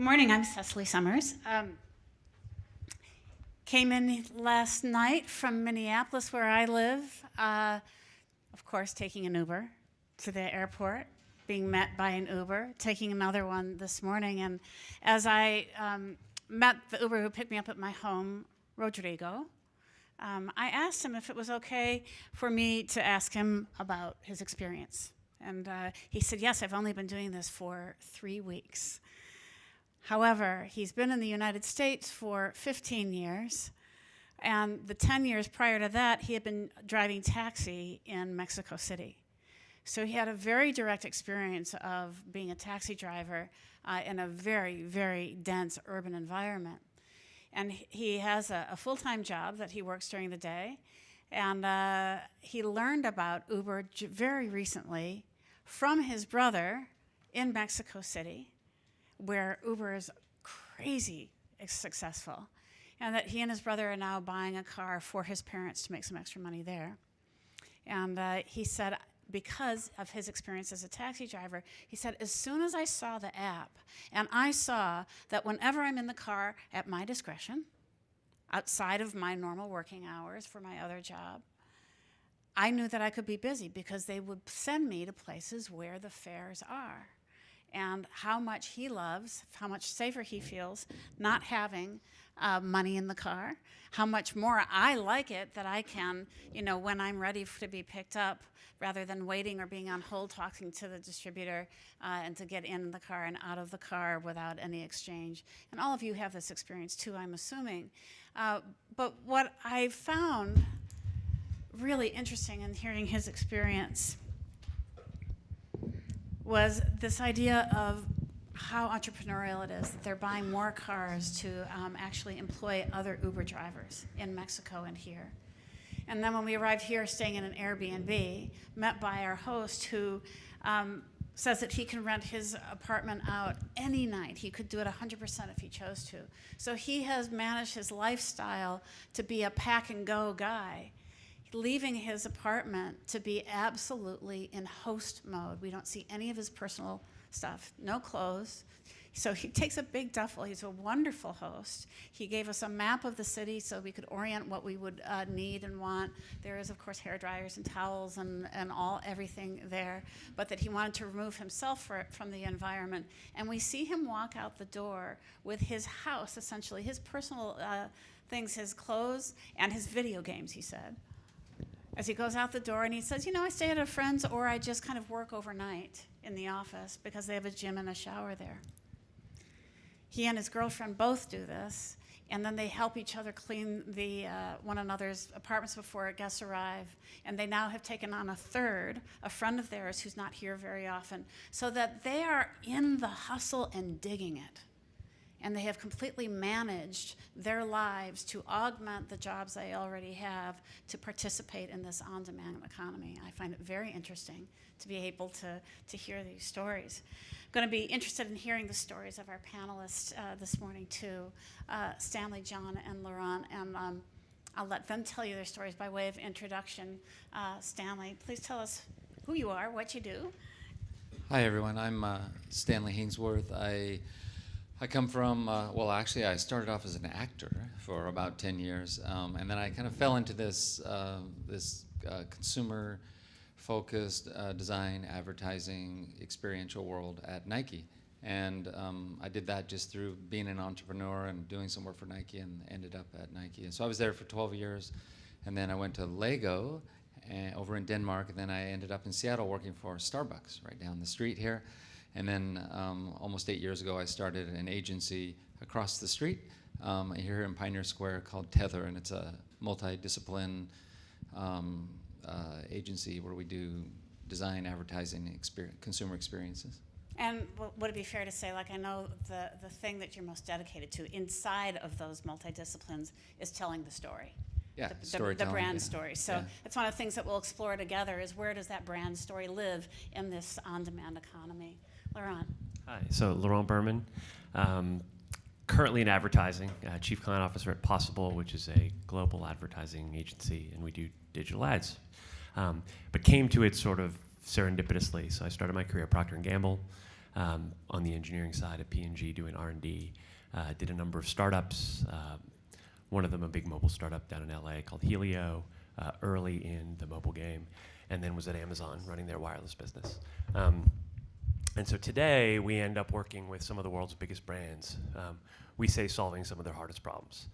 morning. I'm Cecily Sommers. Came in last night from Minneapolis, where I live. Of course, taking an Uber to the airport, being met by an Uber, taking another one this morning. And as I met the Uber who picked me up at my home, Rodrigo, I asked him if it was okay for me to ask him about his experience. And he said, yes, I've only been doing this for 3 weeks. However, he's been in the United States for 15 years, and the 10 years prior to that, he had been driving taxi in Mexico City. So he had a very direct experience of being a taxi driver in a very, very dense urban environment. And he has a full-time job that he works during the day, and he learned about Uber very recently from his brother in Mexico City, where Uber is crazy successful, and that he and his brother are now buying a car for his parents to make some extra money there. And he said, because of his experience as a taxi driver, he said, as soon as I saw the app, and I saw that whenever I'm in the car at my discretion, outside of my normal working hours for my other job, I knew that I could be busy because they would send me to places where the fares are. And how much he loves, how much safer he feels not having money in the car, how much more I like it that I can, when I'm ready to be picked up, rather than waiting or being on hold talking to the distributor and to get in the car and out of the car without any exchange. And all of you have this experience too, I'm assuming. But what I found really interesting in hearing his experience was this idea of how entrepreneurial it is that they're buying more cars to actually employ other Uber drivers in Mexico and here. And then when we arrived here, staying in an Airbnb, met by our host who says that he can rent his apartment out any night. He could do it 100% if he chose to. So he has managed his lifestyle to be a pack-and-go guy, leaving his apartment to be absolutely in host mode. We don't see any of his personal stuff, no clothes. So he takes a big duffel. He's a wonderful host. He gave us a map of the city so we could orient what we would need and want. There is, of course, hair dryers and towels and everything there, but that he wanted to remove himself from the environment. And we see him walk out the door with his house, essentially, his personal things, his clothes, and his video games, he said. As he goes out the door, and he says, I stay at a friend's, or I just kind of work overnight in the office because they have a gym and a shower there. He and his girlfriend both do this, and then they help each other clean one another's apartments before guests arrive. And they now have taken on a third, a friend of theirs who's not here very often, so that they are in the hustle and digging it. And they have completely managed their lives to augment the jobs they already have to participate in this on-demand economy. I find it very interesting to be able to hear these stories. I'm going to be interested in hearing the stories of our panelists this morning too, Stanley, John, and Laurent, and I'll let them tell you their stories by way of introduction. Stanley, please tell us who you are, what you do. Hi everyone, I'm Stanley Hainsworth. I come from, actually I started off as an actor for about 10 years, and then I kind of fell into this consumer-focused design, advertising, experiential world at Nike. And I did that just through being an entrepreneur and doing some work for Nike, and ended up at Nike. And so I was there for 12 years, and then I went to Lego over in Denmark, and then I ended up in Seattle working for Starbucks right down the street here. And then almost 8 years ago, I started an agency across the street here in Pioneer Square called Tether, and it's a multidiscipline agency where we do design, advertising, consumer experiences. And would it be fair to say, I know the thing that you're most dedicated to inside of those multidisciplines is telling the story. Yeah, the brand story. So it's one of the things that we'll explore together is where does that brand story live in this on-demand economy. Laurent. Hi, so Laurent Burman, currently in advertising, Chief Client Officer at Possible, which is a global advertising agency, and we do digital ads. But came to it sort of serendipitously. So I started my career at Procter & Gamble, on the engineering side at P&G doing R&D. Did a number of startups, one of them a big mobile startup down in LA called Helio, early in the mobile game, and then was at Amazon running their wireless business. And so today we end up working with some of the world's biggest brands. We say solving some of their hardest problems.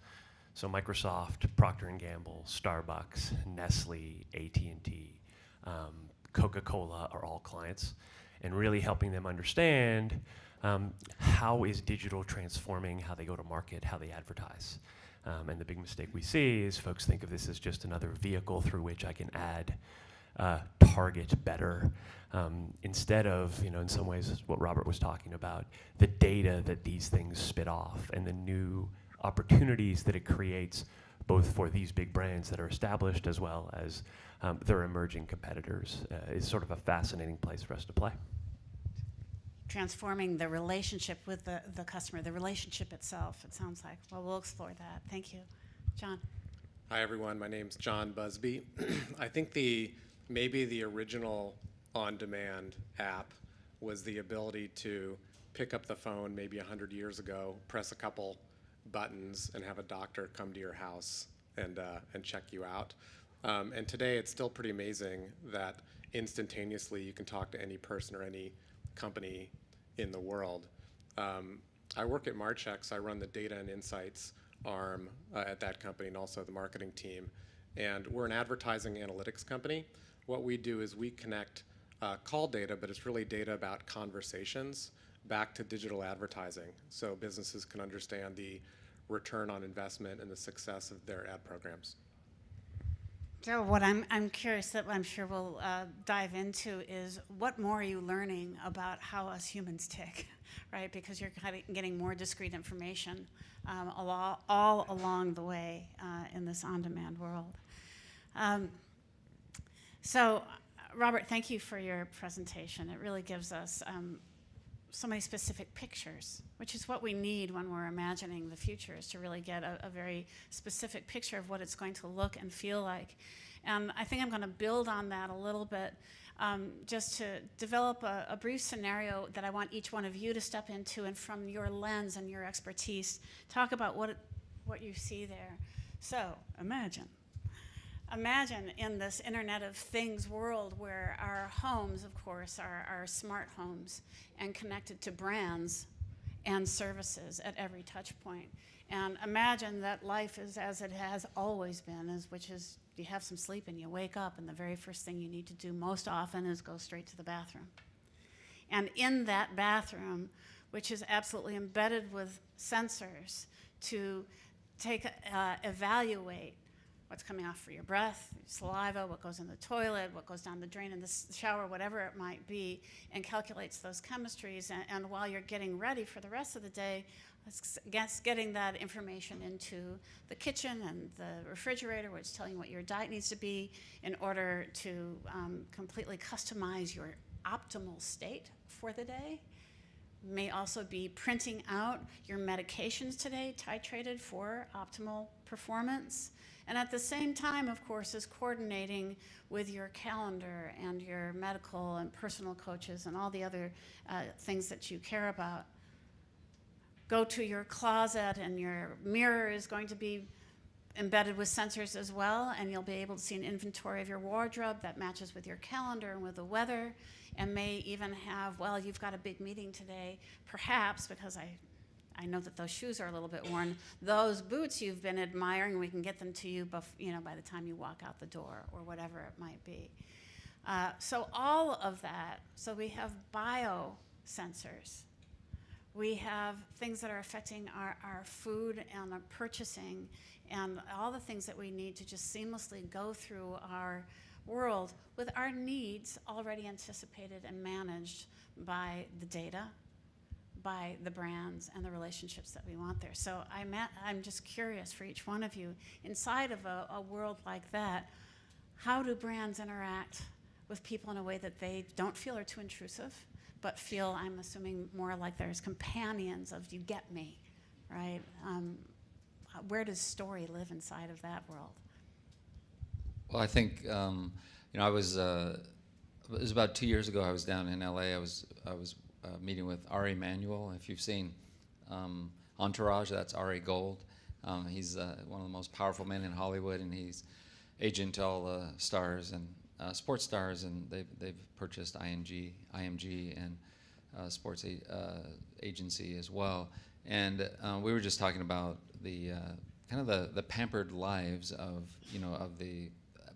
So Microsoft, Procter & Gamble, Starbucks, Nestle, AT&T, Coca-Cola are all clients, and really helping them understand how is digital transforming how they go to market, how they advertise. And the big mistake we see is folks think of this as just another vehicle through which I can add, target better, instead of, in some ways, what Robert was talking about, the data that these things spit off and the new opportunities that it creates, both for these big brands that are established as well as their emerging competitors, is sort of a fascinating place for us to play. Transforming the relationship with the customer, the relationship itself, it sounds like. Well, we'll explore that. Thank you. John. Hi, everyone. My name's John Busby. I think maybe the original on-demand app was the ability to pick up the phone maybe 100 years ago, press a couple buttons, and have a doctor come to your house and check you out. And today it's still pretty amazing that instantaneously you can talk to any person or any company in the world. I work at Marchex. I run the data and insights arm at that company and also the marketing team. And we're an advertising analytics company. What we do is we connect call data, but it's really data about conversations back to digital advertising, so businesses can understand the return on investment and the success of their ad programs. So what I'm curious that I'm sure we'll dive into is what more are you learning about how us humans tick, right? Because you're kind of getting more discrete information all along the way in this on-demand world. So, Robert, thank you for your presentation. It really gives us so many specific pictures, which is what we need when we're imagining the future, is to really get a very specific picture of what it's going to look and feel like. And I think I'm going to build on that a little bit, just to develop a brief scenario that I want each one of you to step into, and from your lens and your expertise, talk about what you see there. So imagine in this Internet of Things world where our homes, of course, are our smart homes and connected to brands and services at every touch point. And imagine that life is as it has always been, which is you have some sleep and you wake up and the very first thing you need to do most often is go straight to the bathroom. And in that bathroom, which is absolutely embedded with sensors to evaluate what's coming off for your breath, saliva, what goes in the toilet, what goes down the drain in the shower, whatever it might be, and calculates those chemistries. And while you're getting ready for the rest of the day, getting that information into the kitchen and the refrigerator, which is telling you what your diet needs to be in order to completely customize your optimal state for the day. May also be printing out your medications today, titrated for optimal performance. And at the same time, of course, is coordinating with your calendar and your medical and personal coaches and all the other things that you care about. Go to your closet, and your mirror is going to be embedded with sensors as well, and you'll be able to see an inventory of your wardrobe that matches with your calendar and with the weather, and may even have, well, you've got a big meeting today, perhaps, because I know that those shoes are a little bit worn. Those boots you've been admiring, we can get them to you, by the time you walk out the door, or whatever it might be. So all of that. So we have biosensors. We have things that are affecting our food and our purchasing, and all the things that we need to just seamlessly go through our world with our needs already anticipated and managed by the data, by the brands and the relationships that we want there. So I'm just curious for each one of you, inside of a world like that, how do brands interact with people in a way that they don't feel are too intrusive, but feel, I'm assuming, more like there's companions of you get me, right? Where does story live inside of that world? Well, I think it was about 2 years ago. I was down in LA. I was a meeting with Ari Emanuel. If you've seen Entourage, that's Ari Gold. He's one of the most powerful men in Hollywood, and he's agent to all the stars and sports stars, and they've purchased IMG and sports agency as well. And we were just talking about the kind of the pampered lives of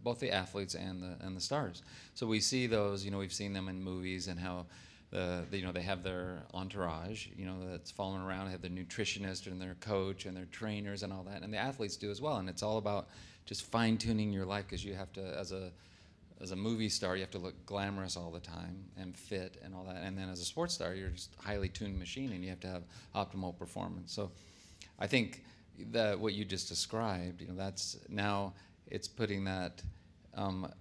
both the athletes and the stars. So we see those, we've seen them in movies, and how they have their entourage, that's following around. They have their nutritionist and their coach and their trainers and all that, and the athletes do as well. And it's all about just fine-tuning your life, because you have to, as a movie star, you have to look glamorous all the time and fit and all that. And then as a sports star, you're just a highly tuned machine, and you have to have optimal performance. So I think that what you just described, that's now it's putting that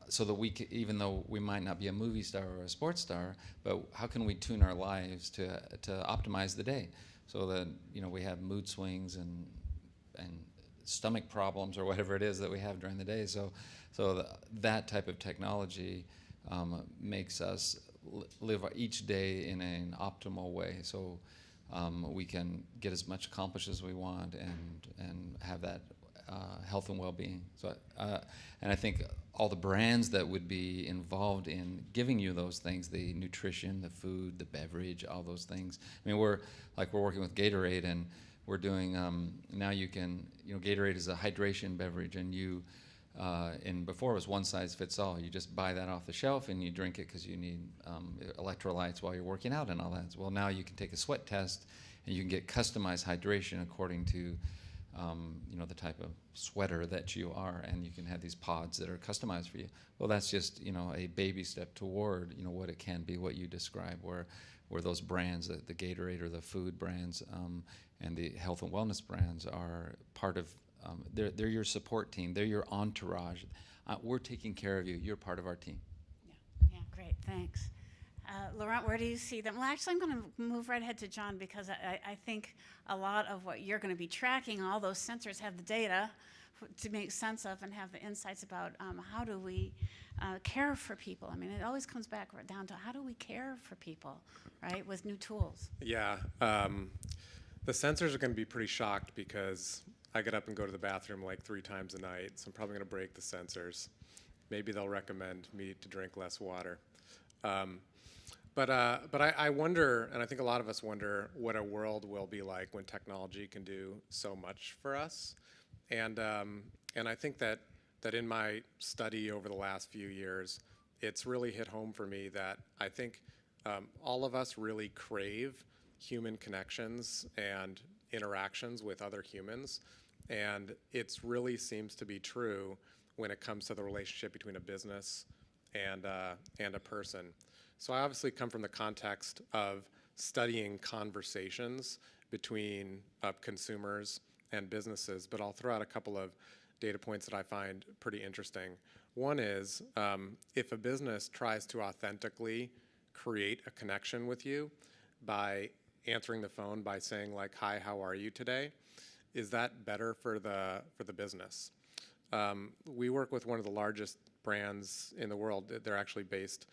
so that we even though we might not be a movie star or a sports star, but how can we tune our lives to optimize the day, so that we have mood swings and stomach problems or whatever it is that we have during the day. So that type of technology makes us live each day in an optimal way. So we can get as much accomplished as we want and have that health and well-being. So, and I think all the brands that would be involved in giving you those things, the nutrition, the food, the beverage, all those things. I mean, we're working with Gatorade, and we're doing now you can, Gatorade is a hydration beverage, and and before it was one size fits all. You just buy that off the shelf and you drink it because you need electrolytes while you're working out and all that. Well, now you can take a sweat test and you can get customized hydration according to the type of sweater that you are, and you can have these pods that are customized for you. Well, that's just a baby step toward what it can be, what you describe, where those brands, the Gatorade or the food brands and the health and wellness brands are part of. They're your support team. They're your entourage. We're taking care of you. You're part of our team. Yeah, great, thanks. Laurent, where do you see them? Well, actually, I'm going to move right ahead to John, because I think a lot of what you're going to be tracking, all those sensors have the data to make sense of and have the insights about how do we care for people. I mean, it always comes back down to how do we care for people, right, with new tools. Yeah. The sensors are going to be pretty shocked, because I get up and go to the bathroom like 3 times a night, so I'm probably going to break the sensors. Maybe they'll recommend me to drink less water. But I wonder, and I think a lot of us wonder, what a world will be like when technology can do so much for us. And I think that in my study over the last few years, it's really hit home for me that I think all of us really crave human connections and interactions with other humans. And it really seems to be true when it comes to the relationship between a business and a person. So I obviously come from the context of studying conversations between consumers and businesses, but I'll throw out a couple of data points that I find pretty interesting. One is if a business tries to authentically create a connection with you by answering the phone by saying like, "Hi, how are you today?" is that better for the business? We work with one of the largest brands in the world. They're actually based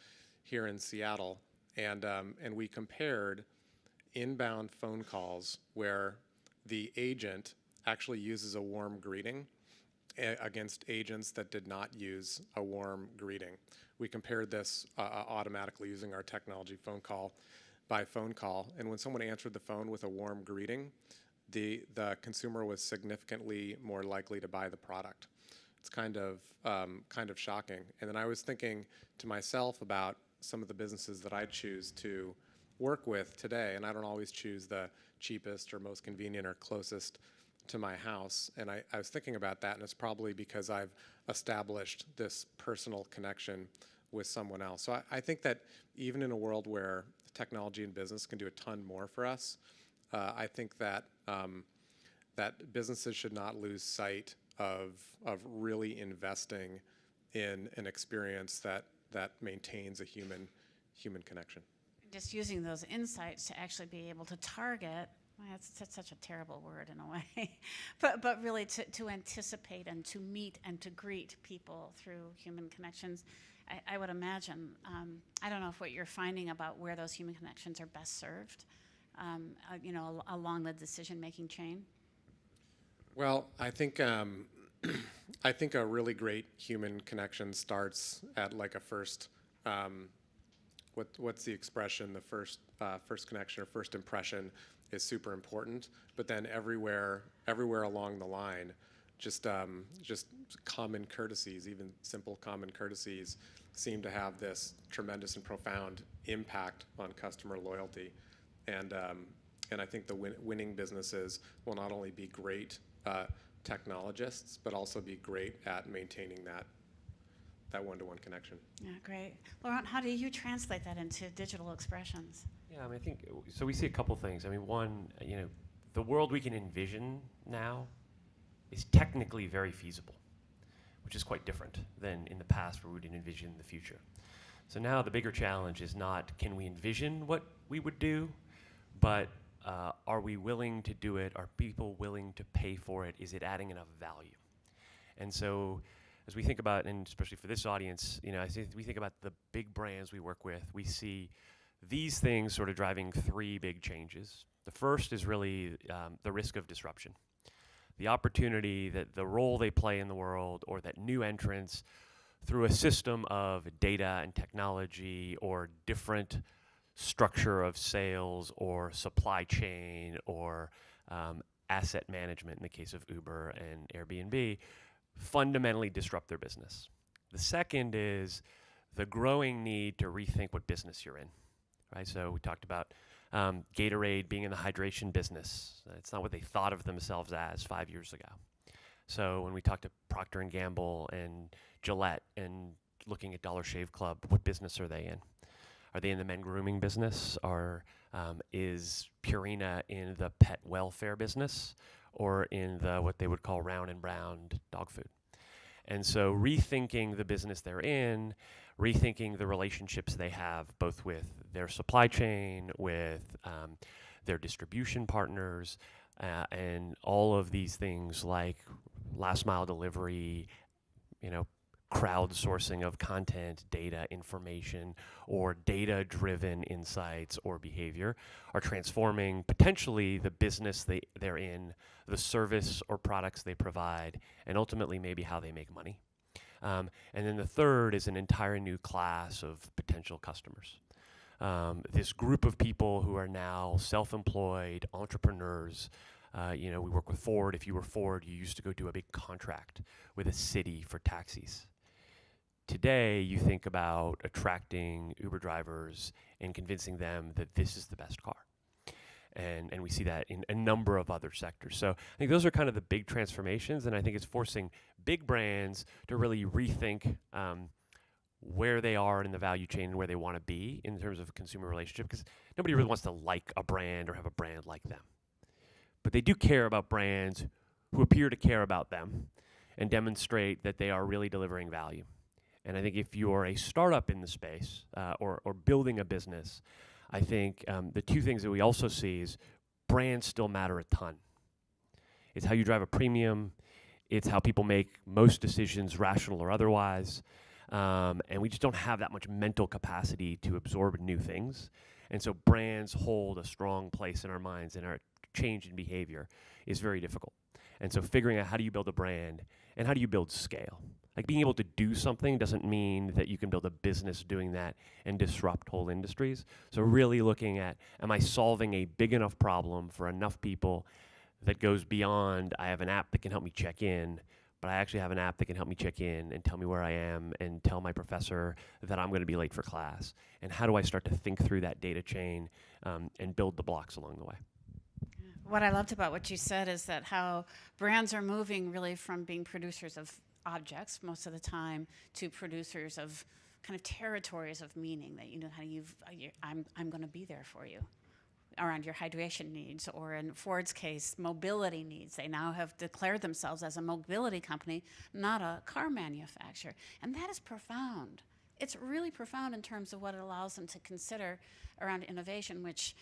here in Seattle, and we compared inbound phone calls where the agent actually uses a warm greeting against agents that did not use a warm greeting. We compared this automatically using our technology phone call by phone call, and when someone answered the phone with a warm greeting, the consumer was significantly more likely to buy the product. It's kind of shocking. And then I was thinking to myself about some of the businesses that I choose to work with today, and I don't always choose the cheapest or most convenient or closest to my house. And I was thinking about that, and it's probably because I've established this personal connection with someone else. So I think that even in a world where technology and business can do a ton more for us, I think that that businesses should not lose sight of really investing in an experience that maintains a human connection. Just using those insights to actually be able to target, well, that's such a terrible word in a way, but really to anticipate and to meet and to greet people through human connections. I would imagine. I don't know if what you're finding about where those human connections are best served, along the decision-making chain. Well, I think I think a really great human connection starts at like a first. What's the expression? The first connection or first impression is super important. But then everywhere along the line, just common courtesies, even simple common courtesies, seem to have this tremendous and profound impact on customer loyalty. And I think the winning businesses will not only be great technologists, but also be great at maintaining that one-to-one connection. Yeah, great. Laurent, how do you translate that into digital expressions? Yeah, I mean, I think, so we see a couple things. I mean, one, the world we can envision now is technically very feasible, which is quite different than in the past where we didn't envision the future. So now the bigger challenge is not can we envision what we would do, but are we willing to do it? Are people willing to pay for it? Is it adding enough value? And so as we think about, and especially for this audience, as we think about the big brands we work with, we see these things sort of driving three big changes. The first is really the risk of disruption. The opportunity that the role they play in the world, or that new entrants through a system of data and technology or different structure of sales or supply chain or asset management in the case of Uber and Airbnb, fundamentally disrupt their business. The second is the growing need to rethink what business you're in, right? So we talked about Gatorade being in the hydration business. It's not what they thought of themselves as 5 years ago. So when we talk to Procter & Gamble and Gillette and looking at Dollar Shave Club, what business are they in? Are they in the men grooming business? Or is Purina in the pet welfare business? Or in the what they would call round and brown dog food? And so rethinking the business they're in, rethinking the relationships they have both with their supply chain, with their distribution partners, and all of these things like last mile delivery, crowdsourcing of content, data, information, or data-driven insights or behavior are transforming potentially the business they're in, the service or products they provide, and ultimately maybe how they make money. And then the third is an entire new class of potential customers. This group of people who are now self-employed entrepreneurs. We work with Ford. If you were Ford, you used to go do a big contract with a city for taxis. Today, you think about attracting Uber drivers and convincing them that this is the best car. And we see that in a number of other sectors. So I think those are kind of the big transformations, and I think it's forcing big brands to really rethink where they are in the value chain and where they want to be in terms of consumer relationship, because nobody really wants to like a brand or have a brand like them. But they do care about brands who appear to care about them and demonstrate that they are really delivering value. And I think if you're a startup in the space or building a business, I think the two things that we also see is brands still matter a ton. It's how you drive a premium. It's how people make most decisions, rational or otherwise. And we just don't have that much mental capacity to absorb new things. And so brands hold a strong place in our minds, and our change in behavior is very difficult. And so figuring out how do you build a brand and how do you build scale? Like being able to do something doesn't mean that you can build a business doing that and disrupt whole industries. So really looking at, am I solving a big enough problem for enough people that goes beyond, I have an app that can help me check in, but I actually have an app that can help me check in and tell me where I am and tell my professor that I'm going to be late for class. And how do I start to think through that data chain and build the blocks along the way? What I loved about what you said is that how brands are moving really from being producers of objects most of the time to producers of kind of territories of meaning, that I'm going to be there for you around your hydration needs, or in Ford's case, mobility needs. They now have declared themselves as a mobility company, not a car manufacturer. And that is profound. It's really profound in terms of what it allows them to consider around innovation, which,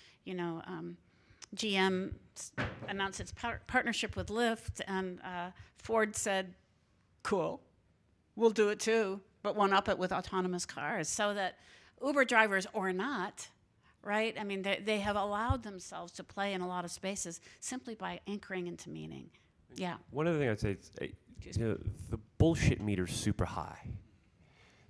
GM announced its partnership with Lyft, and Ford said, cool, we'll do it too. but one up it with autonomous cars, so that Uber drivers or not, right? I mean, they have allowed themselves to play in a lot of spaces simply by anchoring into meaning. Yeah. One other thing I'd say is the bullshit meter's super high.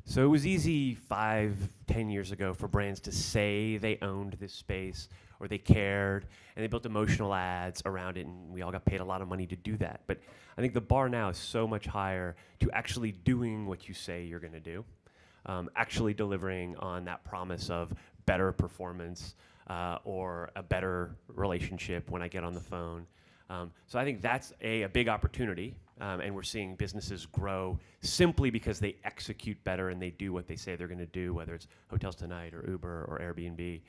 So it was easy 5-10 years ago for brands to say they owned this space or they cared, and they built emotional ads around it, and we all got paid a lot of money to do that. But I think the bar now is so much higher to actually doing what you say you're going to do, actually delivering on that promise of better performance or a better relationship when I get on the phone. So I think that's a big opportunity, and we're seeing businesses grow simply because they execute better and they do what they say they're going to do, whether it's Hotels Tonight or Uber or Airbnb,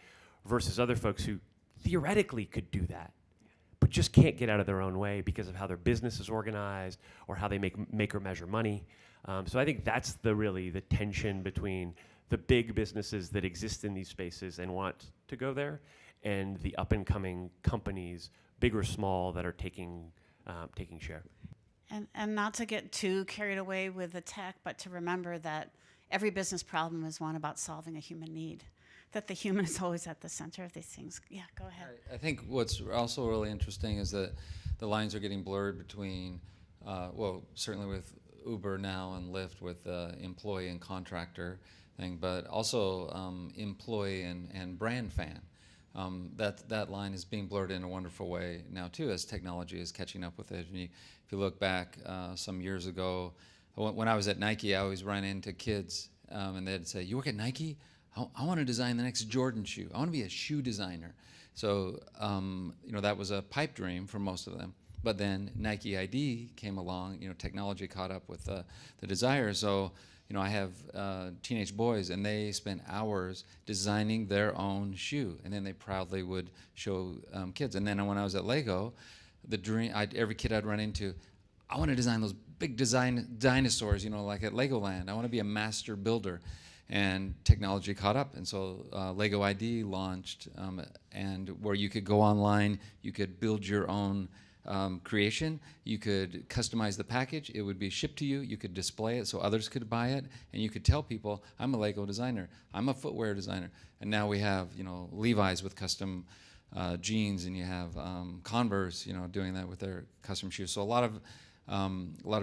versus other folks who theoretically could do that, but just can't get out of their own way because of how their business is organized or how they make or measure money. So I think that's really the tension between the big businesses that exist in these spaces and want to go there, and the up-and-coming companies, big or small, that are taking share. And not to get too carried away with the tech, but to remember that every business problem is one about solving a human need, that the human is always at the center of these things. Yeah, go ahead. I think what's also really interesting is that the lines are getting blurred between, well, certainly with Uber now and Lyft with employee and contractor thing, but also employee and brand fan. That line is being blurred in a wonderful way now too, as technology is catching up with it. And if you look back some years ago, when I was at Nike, I always ran into kids and they'd say, "You work at Nike? I want to design the next Jordan shoe. I want to be a shoe designer." So that was a pipe dream for most of them. But then Nike ID came along. Technology caught up with the desire. So I have teenage boys, and they spent hours designing their own shoe, and then they proudly would show kids. And then when I was at Lego, the dream, every kid I'd run into, I want to design those big dinosaurs, like at Legoland. I want to be a master builder. And technology caught up, and so Lego ID launched, and where you could go online, you could build your own creation, you could customize the package, it would be shipped to you, you could display it so others could buy it, and you could tell people, I'm a Lego designer, I'm a footwear designer. And now we have Levi's with custom jeans, and you have Converse doing that with their custom shoes. So a lot of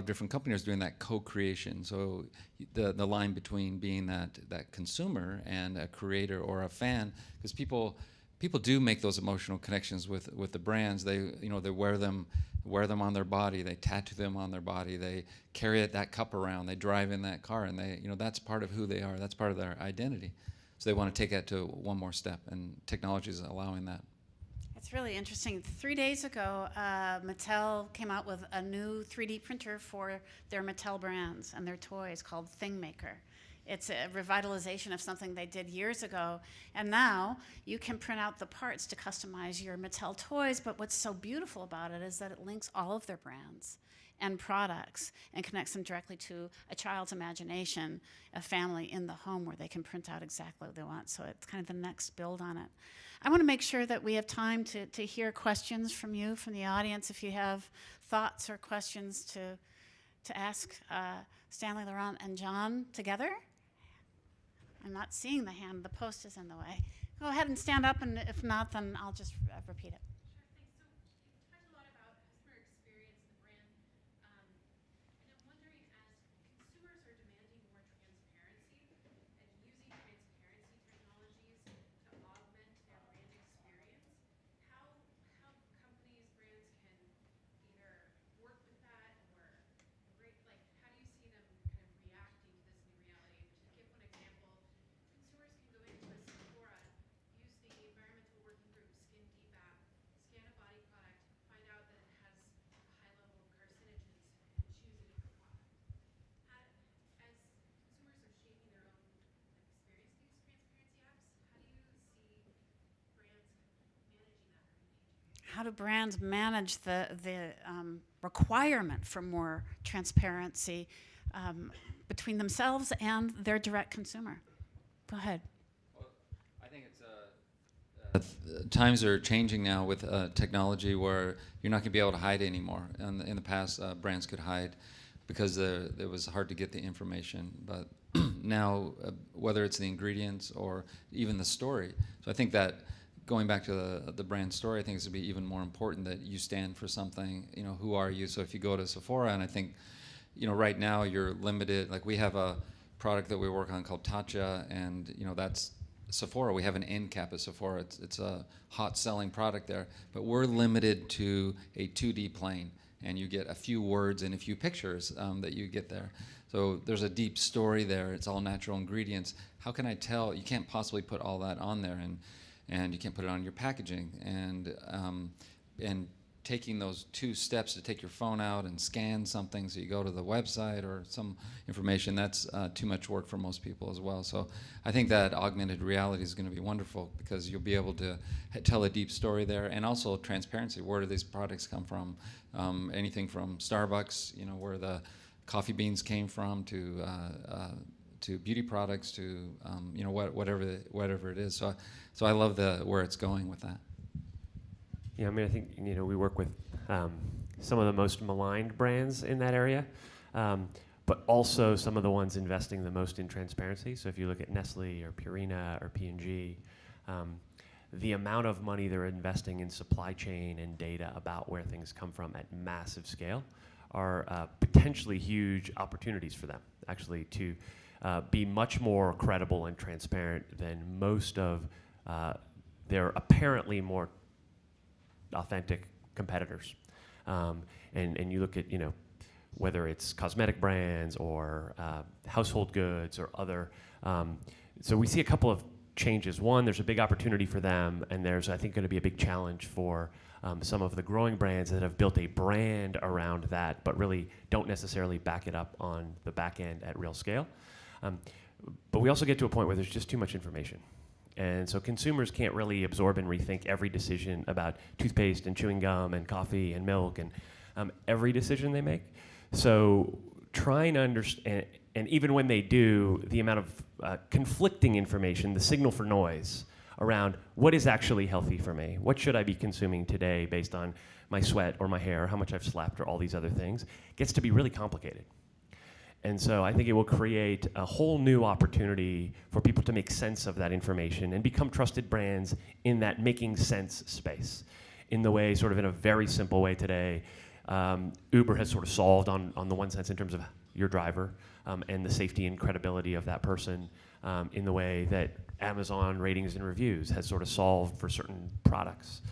different companies doing that co-creation. So the line between being that consumer and a creator or a fan, because people do make those emotional connections with the brands. They wear them on their body. They tattoo them on their body. They carry that cup around. They drive in that car, and that's part of who they are. That's part of their identity. So they want to take that to one more step, and technology is allowing that. It's really interesting. 3 days ago, Mattel came out with a new 3D printer for their Mattel brands and their toys called ThingMaker. It's a revitalization of something they did years ago, and now you can print out the parts to customize your Mattel toys, but what's so beautiful about it is that it links all of their brands and products and connects them directly to a child's imagination, a family in the home where they can print out exactly what they want. So it's kind of the next build on it. I want to make sure that we have time to hear questions from you, from the audience. If you have thoughts or questions to ask Stanley, Laurent, and John together. I'm not seeing the hand. The post is in the way. Go ahead and stand up, and if not, then I'll just repeat it. How do brands manage the requirement for more transparency between themselves and their direct consumer? Go ahead. Well, I think times are changing now with technology where you're not going to be able to hide anymore. In the past, brands could hide because it was hard to get the information. But now, whether it's the ingredients or even the story. So I think that going back to the brand story, I think it's going to be even more important that you stand for something. You know, who are you? So if you go to Sephora, and I think, you know, right now you're limited. Like we have a product that we work on called Tatcha, and you know that's Sephora. We have an end cap at Sephora. It's a hot selling product there, but we're limited to a 2D plane, and you get a few words and a few pictures that you get there. So there's a deep story there. It's all natural ingredients. How can I tell? You can't possibly put all that on there, and you can't put it on your packaging. And taking those 2 steps to take your phone out and scan something so you go to the website or some information, that's too much work for most people as well. So I think that augmented reality is going to be wonderful because you'll be able to tell a deep story there, and also transparency. Where do these products come from? Anything from Starbucks, you know, where the coffee beans came from, to beauty products, to you know, whatever it is. So I love where it's going with that. Yeah, I mean, I think, you know, we work with some of the most maligned brands in that area, but also some of the ones investing the most in transparency. So if you look at Nestle or Purina or P&G, the amount of money they're investing in supply chain and data about where things come from at massive scale are potentially huge opportunities for them, actually, to be much more credible and transparent than most of their apparently more authentic competitors. And you look at, you know, whether it's cosmetic brands or household goods or other. So we see a couple of changes. One, there's a big opportunity for them, and there's, I think, going to be a big challenge for some of the growing brands that have built a brand around that, but really don't necessarily back it up on the back end at real scale. But we also get to a point where there's just too much information. And so consumers can't really absorb and rethink every decision about toothpaste and chewing gum and coffee and milk and every decision they make. So trying to understand, and even when they do, the amount of conflicting information, the signal for noise around what is actually healthy for me, what should I be consuming today based on my sweat or my hair, how much I've slept or all these other things, gets to be really complicated. And so I think it will create a whole new opportunity for people to make sense of that information and become trusted brands in that making sense space. In the way, sort of in a very simple way today, Uber has sort of solved on the one sense in terms of your driver and the safety and credibility of that person, in the way that Amazon ratings and reviews has sort of solved for certain products.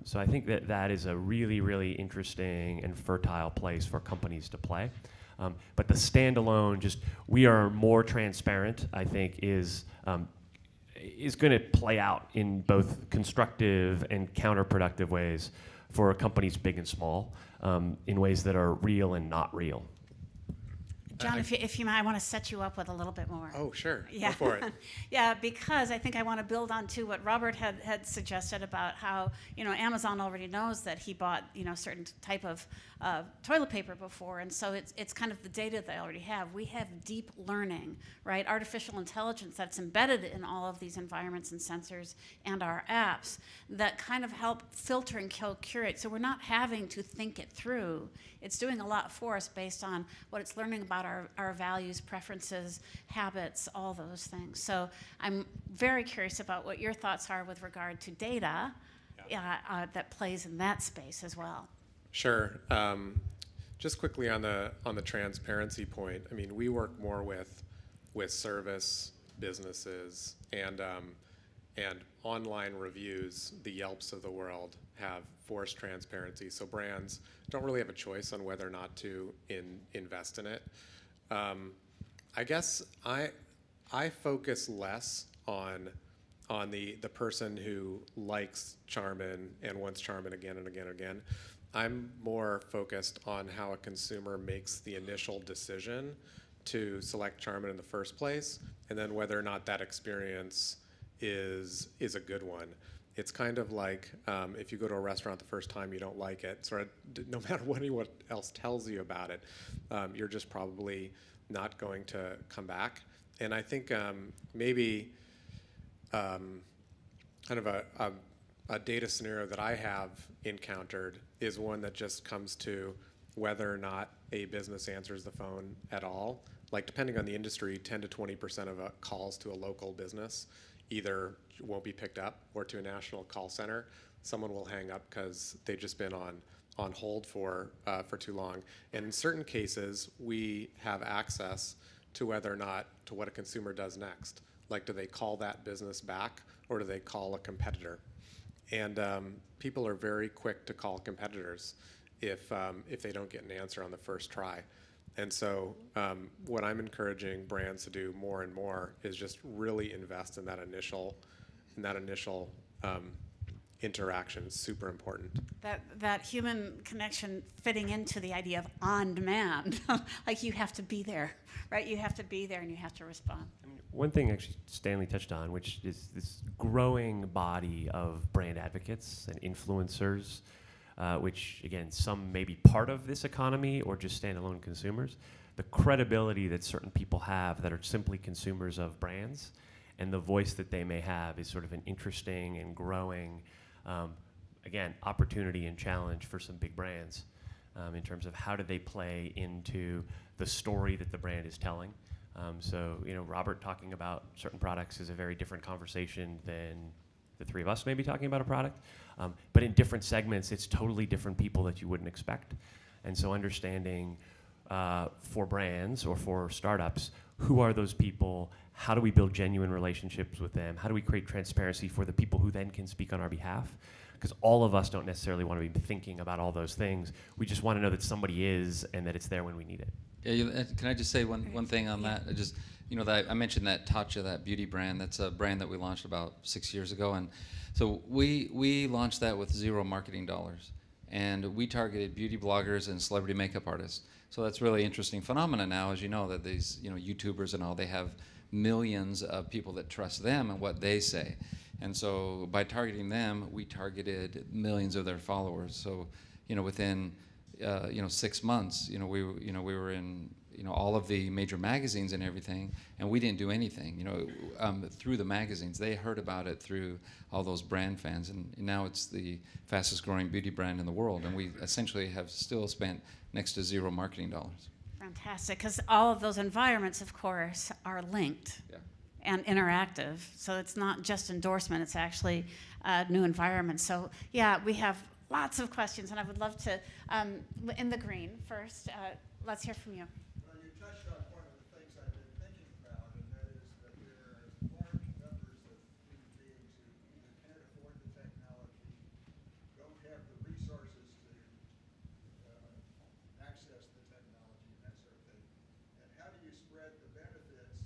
So I think that is a really, really interesting and fertile place for companies to play. But the standalone, just we are more transparent, I think, is going to play out in both constructive and counterproductive ways for companies big and small, in ways that are real and not real. John, if you might, I want to set you up with a little bit more. Oh, sure. Yeah. Go for it. Yeah, because I think I want to build on to what Robert had suggested about how, you know, Amazon already knows that he bought, you know, certain type of toilet paper before, and so it's kind of the data they already have. We have deep learning, right? Artificial intelligence that's embedded in all of these environments and sensors and our apps that kind of help filter and curate. So we're not having to think it through. It's doing a lot for us based on what it's learning about our values, preferences, habits, all those things. So I'm very curious about what your thoughts are with regard to data that plays in that space as well. Sure. Just quickly on the transparency point. I mean, we work more with service businesses and online reviews. The Yelps of the world have forced transparency, so brands don't really have a choice on whether or not to invest in it. I guess I focus less on the person who likes Charmin and wants Charmin again and again and again. I'm more focused on how a consumer makes the initial decision to select Charmin in the first place, and then whether or not that experience is a good one. It's kind of like if you go to a restaurant the first time, you don't like it. Sort of, no matter what anyone else tells you about it, you're just probably not going to come back. And I think maybe kind of a data scenario that I have encountered is one that just comes to whether or not a business answers the phone at all. like depending on the industry, 10 to 20% of calls to a local business either won't be picked up, or to a national call center, someone will hang up because they've just been on hold for too long. And in certain cases, we have access to whether or not, to what a consumer does next. Like, do they call that business back, or do they call a competitor? And people are very quick to call competitors if they don't get an answer on the first try. And so what I'm encouraging brands to do more and more is just really invest in that initial interaction. It's super important. That human connection fitting into the idea of on demand. Like, you have to be there, right? You have to be there and you have to respond. I mean, one thing actually Stanley touched on, which is this growing body of brand advocates and influencers, which, again, some may be part of this economy or just standalone consumers. The credibility that certain people have that are simply consumers of brands, and the voice that they may have, is sort of an interesting and growing, again, opportunity and challenge for some big brands in terms of how do they play into the story that the brand is telling. So, Robert talking about certain products is a very different conversation than the three of us maybe talking about a product. But in different segments, it's totally different people that you wouldn't expect. And so understanding for brands or for startups, who are those people? How do we build genuine relationships with them? How do we create transparency for the people who then can speak on our behalf? Because all of us don't necessarily want to be thinking about all those things. We just want to know that somebody is and that it's there when we need it. Yeah, can I just say one thing on that? I mentioned that Tatcha, that beauty brand. That's a brand that we launched about 6 years ago, and so we launched that with zero marketing dollars, and we targeted beauty bloggers and celebrity makeup artists. So that's really interesting phenomena now, as you know, that these YouTubers and all, they have millions of people that trust them and what they say, and so by targeting them, we targeted millions of their followers. So within 6 months, we were in all of the major magazines and everything, and we didn't do anything. Through the magazines, they heard about it through all those brand fans, and now it's the fastest growing beauty brand in the world, and we essentially have still spent next to zero marketing dollars. Fantastic, because all of those environments, of course, are linked. Yeah. And interactive, so it's not just endorsement, it's actually new environments. So yeah, we have lots of questions, and I would love to, in the green first, let's hear from you. Well, you touched on one of the things I've been thinking about, and that is that there are large numbers of human beings who either can't afford the technology, don't have the resources to access the technology, and that sort of thing. And how do you spread the benefits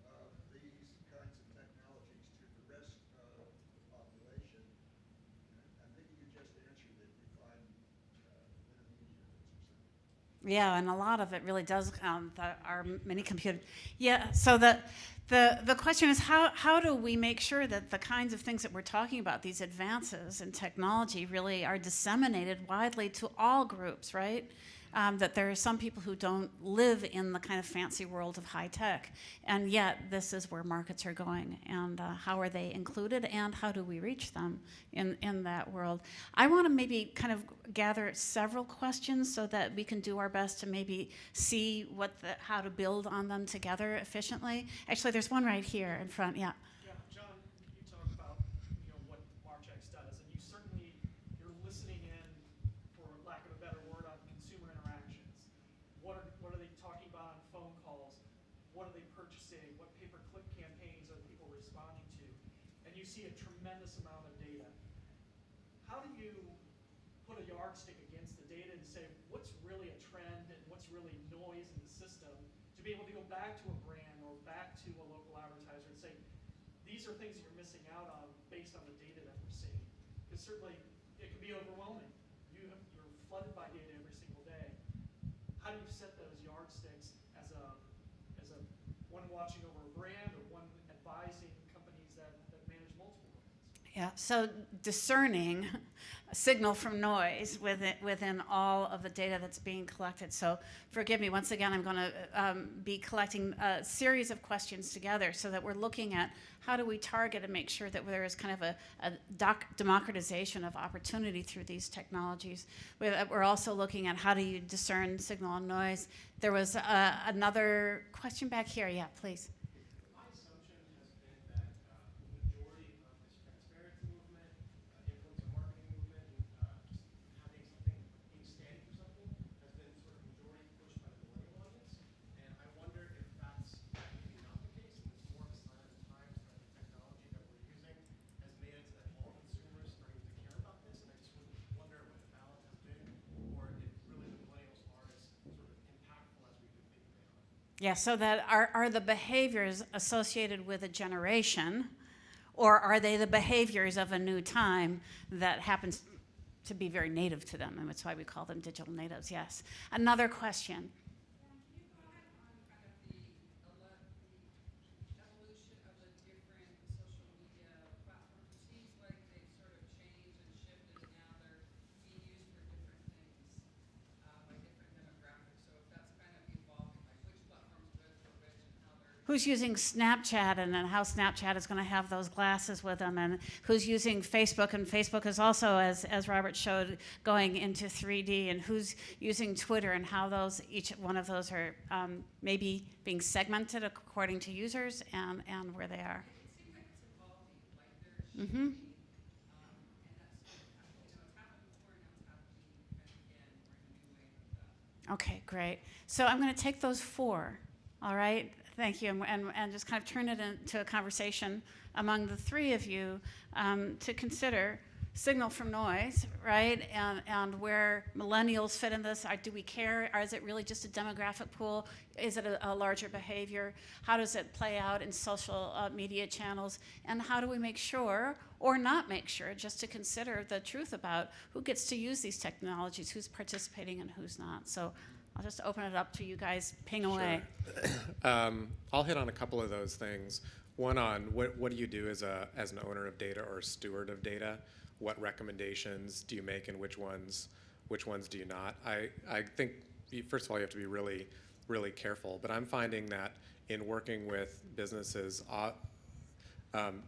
of these kinds of technologies to the rest of the population? I think you just answered it. You find intermediaries or something. Yeah, and a lot of it really does our mini computer. Yeah, so the question is how do we make sure that the kinds of things that we're talking about, these advances in technology, really are disseminated widely to all groups, right? That there are some people who don't live in the kind of fancy world of high tech, and yet this is where markets are going, and how are they included, and how do we reach them in that world? I want to maybe kind of gather several questions so that we can do our best to maybe see how to build on them together efficiently. Actually, there's one right here in front. Yeah. Yeah, John, you talk about what Marchex does, and you're listening in, for lack of a better word, on consumer interactions. What are they talking about on phone calls? What are they purchasing? What pay-per-click campaigns are people responding to? And you see a tremendous amount of data. How do you put a yardstick against the data and say what's really a trend and what's really noise in the system, to be able to go back to a brand or back to a local advertiser and say, these are things that you're missing out on based on the data that we're seeing? Because certainly it can be overwhelming. You're flooded by data every single day. How do you set those yardsticks as a one watching over a brand or one advising companies that manage multiple brands? Yeah, so discerning signal from noise within all of the data that's being collected. So forgive me, once again, I'm going to be collecting a series of questions together so that we're looking at how do we target and make sure that there is kind of a democratization of opportunity through these technologies. We're also looking at how do you discern signal and noise. There was another question back here. Yeah, please. My assumption has been that the majority of this transparency movement, influencer marketing movement, and just having something, being standing for something, has been sort of majority pushed by the millennial audience. And I wonder if that's maybe not the case, and it's more of a sign of the times that the technology that we're using has made it so that all consumers are starting to care about this. And I just would wonder what the balance has been, or if really the millennials are as sort of impactful as we would think they are. Yeah, so that are the behaviors associated with a generation, or are they the behaviors of a new time that happens to be very native to them? And that's why we call them digital natives, yes. Another question. Can you comment on kind of the evolution of the different social media platforms? It seems like they've sort of changed and shifted, and now they're being used for different things by different demographics. So if that's kind of evolving, like which platform's good for which and how they're Who's using Snapchat and then how Snapchat is going to have those glasses with them, and who's using Facebook, and Facebook is also, as Robert showed, going into 3D, and who's using Twitter and how those, each one of those are maybe being segmented according to users and where they are. it seems like it's evolving, like they're shifting, and that's it's happened before and now it's happening again. We're in a new wave of that. Okay, great. So I'm going to take those four, all right? Thank you, and just kind of turn it into a conversation among the three of you to consider signal from noise, right? And where millennials fit in this. Do we care? Or is it really just a demographic pool? Is it a larger behavior? How does it play out in social media channels? And how do we make sure, or not make sure, just to consider the truth about who gets to use these technologies, who's participating and who's not? So I'll just open it up to you guys. Ping away. I'll hit on a couple of those things. One on what do you do as an owner of data or a steward of data? What recommendations do you make, and which ones do you not? I think first of all you have to be really, really careful. But I'm finding that in working with businesses,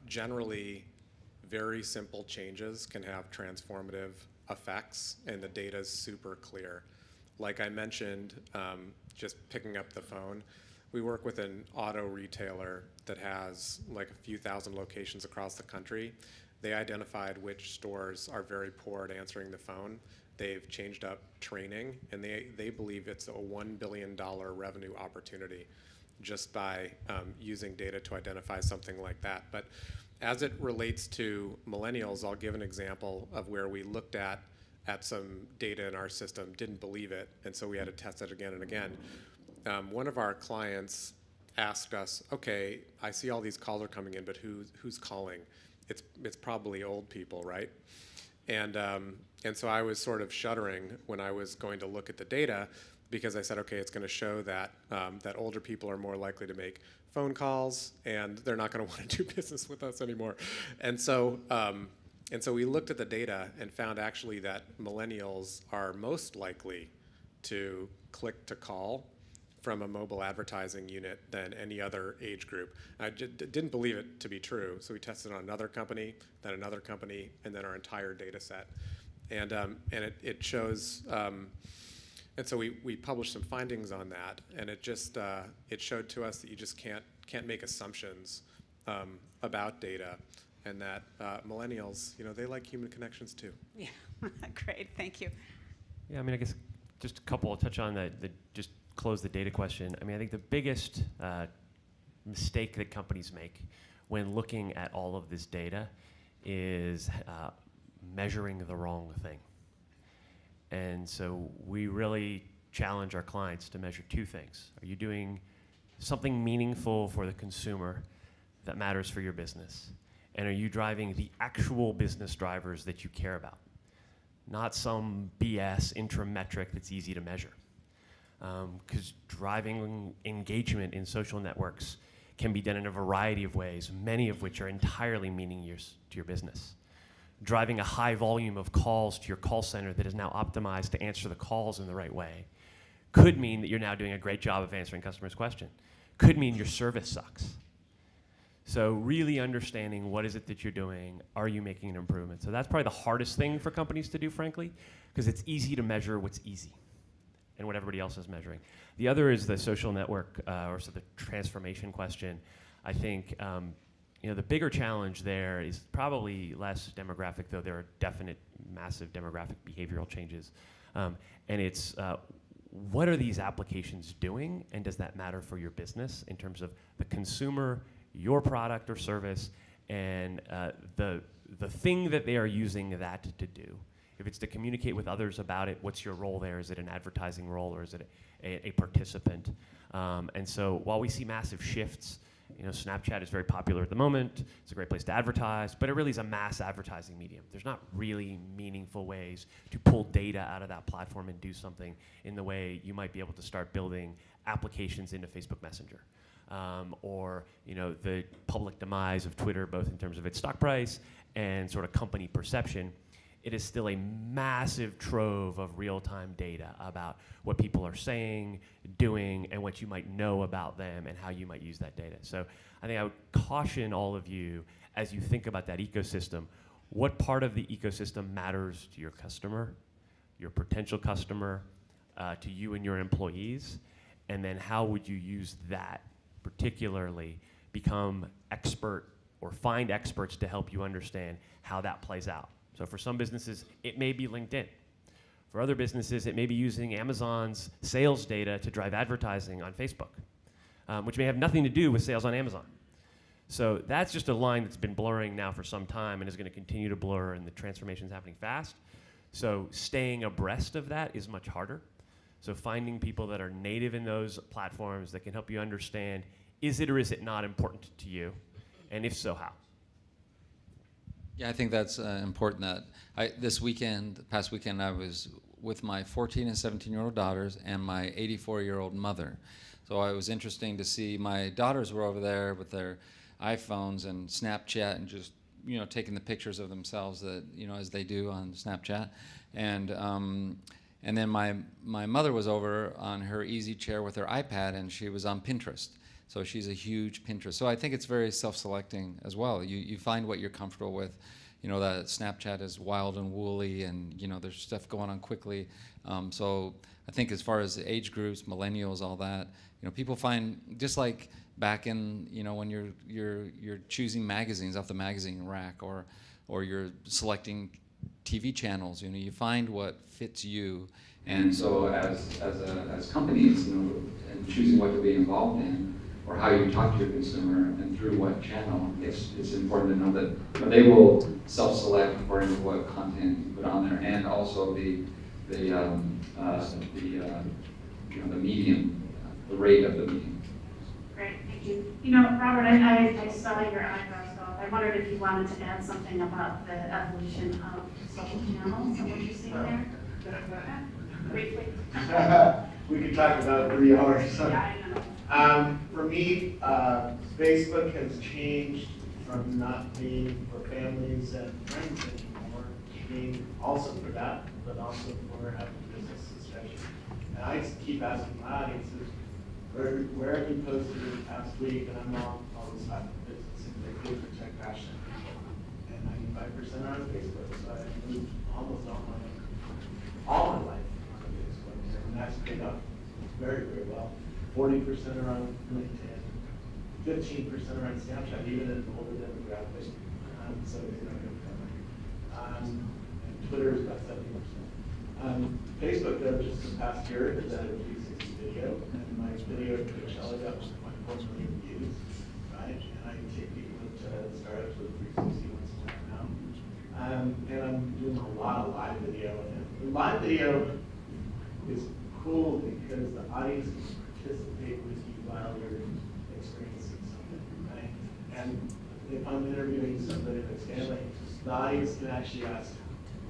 generally very simple changes can have transformative effects, and the data is super clear. Like I mentioned, just picking up the phone, we work with an auto retailer that has like a few thousand locations across the country. They identified which stores are very poor at answering the phone. They've changed up training, and they believe it's a $1 billion revenue opportunity just by using data to identify something like that. But as it relates to millennials, I'll give an example of where we looked at some data in our system, didn't believe it, and so we had to test it again and again. One of our clients asked us, okay, I see all these calls are coming in, but who's calling? It's probably old people, right? And so I was sort of shuddering when I was going to look at the data, because I said, okay, it's going to show that that older people are more likely to make phone calls, and they're not going to want to do business with us anymore. And so we looked at the data and found actually that millennials are most likely to click to call from a mobile advertising unit than any other age group. I didn't believe it to be true, so we tested on another company, then another company, and then our entire data set. And it shows, and so we published some findings on that, and it just it showed to us that you just can't make assumptions about data, and that millennials, they like human connections too. Yeah, great, thank you. Yeah, I mean, I guess just a couple I'll touch on that just close the data question. I mean, I think the biggest mistake that companies make when looking at all of this data is measuring the wrong thing. And so we really challenge our clients to measure two things. Are you doing something meaningful for the consumer that matters for your business? And are you driving the actual business drivers that you care about? Not some BS intrametric that's easy to measure. Because driving engagement in social networks can be done in a variety of ways, many of which are entirely meaningless to your business. driving a high volume of calls to your call center that is now optimized to answer the calls in the right way could mean that you're now doing a great job of answering customers' question. Could mean your service sucks. So really understanding what is it that you're doing, are you making an improvement? So that's probably the hardest thing for companies to do, frankly, because it's easy to measure what's easy and what everybody else is measuring. The other is the social network, or so the transformation question. I think the bigger challenge there is probably less demographic, though there are definite massive demographic behavioral changes. And it's what are these applications doing, and does that matter for your business in terms of the consumer, your product or service, and the thing that they are using that to do. If it's to communicate with others about it, what's your role there? Is it an advertising role, or is it a participant? And so while we see massive shifts, Snapchat is very popular at the moment. It's a great place to advertise, but it really is a mass advertising medium. There's not really meaningful ways to pull data out of that platform and do something in the way you might be able to start building applications into Facebook Messenger. Or the public demise of Twitter, both in terms of its stock price and sort of company perception. It is still a massive trove of real-time data about what people are saying, doing, and what you might know about them and how you might use that data. So I think I would caution all of you, as you think about that ecosystem, what part of the ecosystem matters to your customer, your potential customer, to you and your employees, and then how would you use that, particularly become expert or find experts to help you understand how that plays out. So for some businesses, it may be LinkedIn. For other businesses, it may be using Amazon's sales data to drive advertising on Facebook, which may have nothing to do with sales on Amazon. So that's just a line that's been blurring now for some time and is going to continue to blur, and the transformation's happening fast. So staying abreast of that is much harder. So finding people that are native in those platforms that can help you understand, is it or is it not important to you? And if so, how? Yeah, I think that's important. That this past weekend, I was with my 14 and 17-year-old daughters and my 84-year-old mother. So it was interesting to see my daughters were over there with their iPhones and Snapchat and just taking the pictures of themselves that as they do on Snapchat, and then my mother was over on her easy chair with her iPad, and she was on Pinterest. So she's a huge Pinterest. So I think it's very self-selecting as well. You find what you're comfortable with. That Snapchat is wild and woolly, and there's stuff going on quickly. So I think as far as the age groups, millennials, all that, people find, just like back in when you're choosing magazines off the magazine rack, or you're selecting TV channels, you find what fits you. And so as companies, and choosing what to be involved in, or how you talk to your consumer and through what channel, it's important to know that they will self-select according to what content you put on there, and also the medium, the rate of the medium. Great, thank you. Robert, I saw your eyebrows go up. I wondered if you wanted to add something about the evolution of social channels and what you're seeing there? Briefly. We could talk about 3 hours. Yeah, I know. For me, Facebook has changed from not being for families and friends anymore to being also for that, but also for having business discussion. And I keep asking my audiences, where have you posted in the past week? And I'm always talking business, and they're good for tech passion. And 95% are on Facebook, so I moved almost all my life on Facebook, and that's paid off very, very well. 40% are on LinkedIn, 15% are on Snapchat, even in the older demographic. So it's not good cover. And Twitter is about 70%. Facebook, though, just the past year, has added a 360 video, and my video to Coachella got 1.4 million views, right? And I take people into startups with 360 once in a while now. And I'm doing a lot of live video. And live video is cool because the audience can participate with you while you're experiencing something, right? And if I'm interviewing somebody like Stanley, the audience can actually ask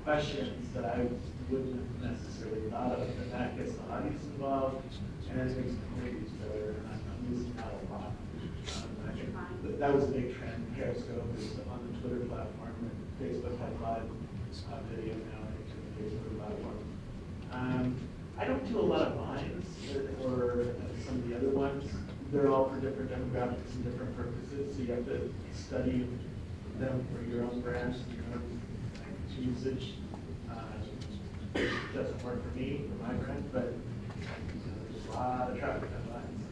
questions that I wouldn't have necessarily thought of, and that gets the audience involved, and it makes the communities better, and I'm using that a lot. I think that was a big trend. Periscope is on the Twitter platform, and Facebook has live video now to the Facebook platform. I don't do a lot of Vines or some of the other ones. They're all for different demographics and different purposes, so you have to study them for your own brand and your own usage. It doesn't work for me, for my brand, but there's a lot of traffic on Vines.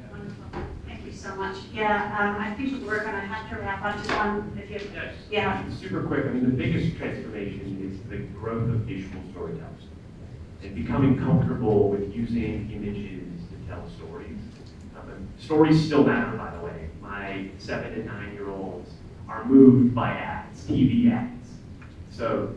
Wonderful. Thank you so much. Yeah, I think we're going to have to wrap up. Just one, if you, yeah. Super quick, I mean, the biggest transformation is the growth of visual storytellers and becoming comfortable with using images to tell stories. Stories still matter, by the way. My 7 and 9-year-olds are moved by ads, TV ads. So,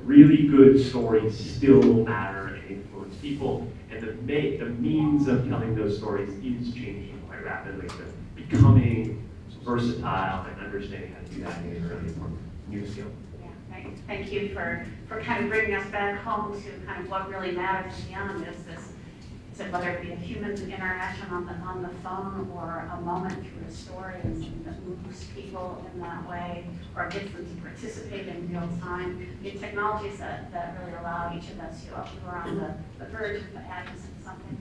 really good stories still matter and influence people. And the means of telling those stories is changing quite rapidly. So becoming versatile and understanding how to do that is really important. New skill. Yeah, thank you for kind of bringing us back home to kind of what really matters beyond this. Is it whether it be a human interaction on the phone or a moment through a story that moves people in that way or gets them to participate in real time. The technologies that really allow each of us, you were on the verge of adding something.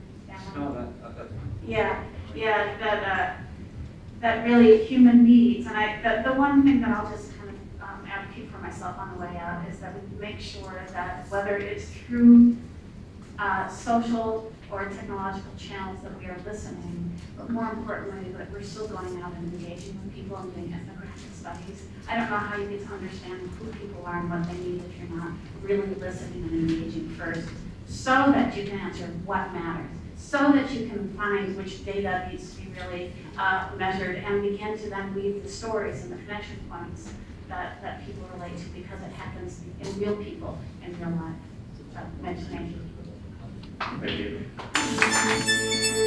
Yeah, that really human needs. And the one thing that I'll just kind of advocate for myself on the way out is that we make sure that whether it's through social or technological channels that we are listening, but more importantly, that we're still going out and engaging with people and doing ethnographic studies. I don't know how you get to understand who people are and what they need if you're not really listening and engaging first, so that you can answer what matters, so that you can find which data needs to be really measured and begin to then weave the stories and the connection points that people relate to because it happens in real people in real life. So, thank you. Thank you.